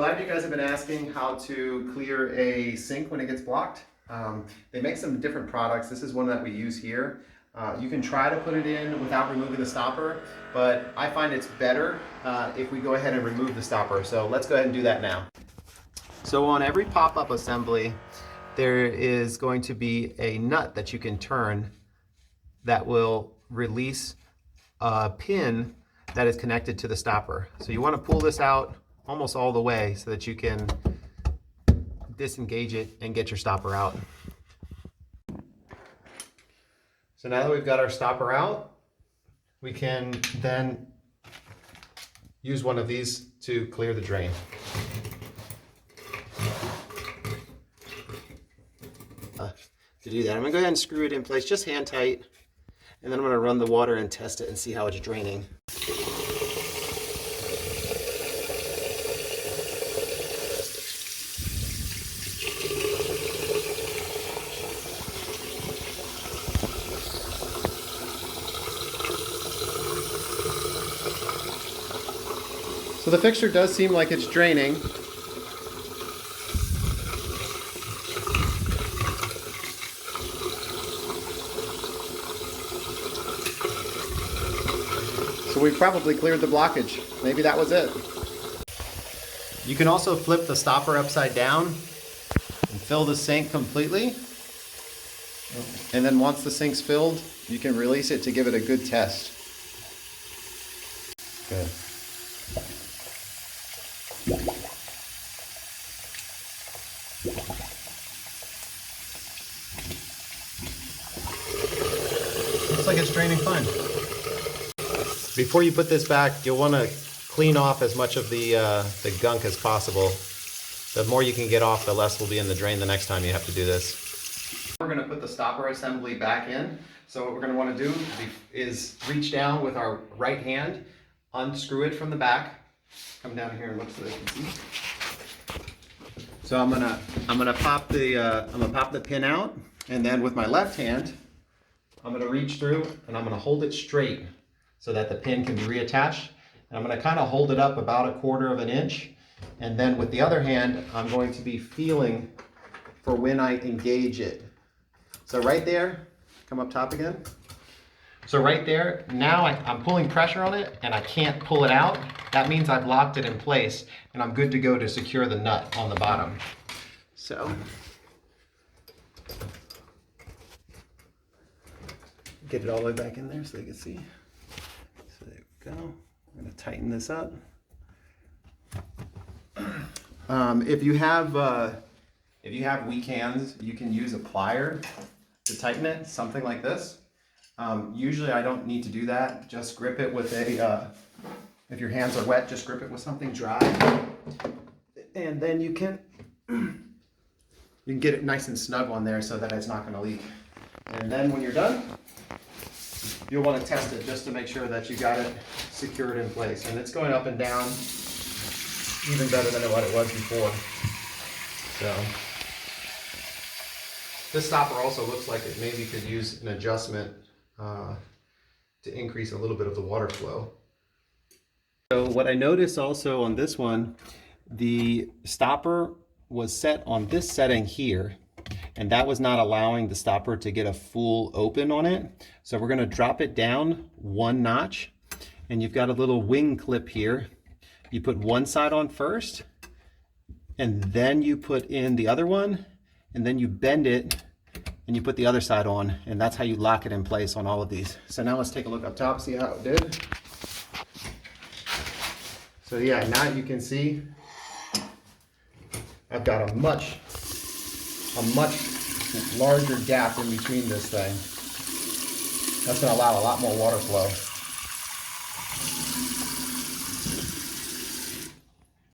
lot of you guys have been asking how to clear a sink when it gets blocked. They make some different products. This is one that we use here. You can try to put it in without removing the stopper, but I find it's better if we go ahead and remove the stopper. So let's go ahead and do that now. So on every pop-up assembly, there is going to be a nut that you can turn that will release a pin that is connected to the stopper. So you want to pull this out almost all the way so that you can disengage it and get your stopper out. So now that we've got our stopper out, we can then use one of these to clear the drain. To do that, I'm gonna go ahead and screw it in place, just hand tight, and then I'm gonna run the water and test it and see how it's draining. So the fixture does seem like it's draining. So we probably cleared the blockage. Maybe that was it. You can also flip the stopper upside down and fill the sink completely. And then once the sink's filled, you can release it to give it a good test. Good. Looks like it's draining fine. Before you put this back, you'll want to clean off as much of the gunk as possible. The more you can get off, the less will be in the drain the next time you have to do this. We're going to put the stopper assembly back in. So what we're going to want to do is reach down with our right hand, unscrew it from the back. Come down here and look so they can see. So I'm gonna pop the pin out, and then with my left hand, I'm gonna reach through and I'm gonna hold it straight so that the pin can be reattached. And I'm gonna kind of hold it up about 1/4 of an inch. And then with the other hand, I'm going to be feeling for when I engage it. So right there, come up top again. So right there, now I'm pulling pressure on it and I can't pull it out. That means I've locked it in place and I'm good to go to secure the nut on the bottom. So get it all the way back in there so they can see. So there we go. I'm going to tighten this up. If you have weak hands, you can use a plier to tighten it, something like this. Usually I don't need to do that. Just grip it with a, if your hands are wet, just grip it with something dry. And then you can get it nice and snug on there so that it's not going to leak. And then when you're done, you'll want to test it just to make sure that you got it secured in place. And it's going up and down even better than what it was before. So this stopper also looks like it maybe could use an adjustment to increase a little bit of the water flow. So what I noticed also on this one, the stopper was set on this setting here, and that was not allowing the stopper to get a full open on it. So we're going to drop it down 1 notch, and you've got a little wing clip here. You put one side on first, and then you put in the other one, and then you bend it and you put the other side on, and that's how you lock it in place on all of these. So now let's take a look up top, see how it did. So yeah, now you can see I've got a much larger gap in between this thing. That's going to allow a lot more water flow.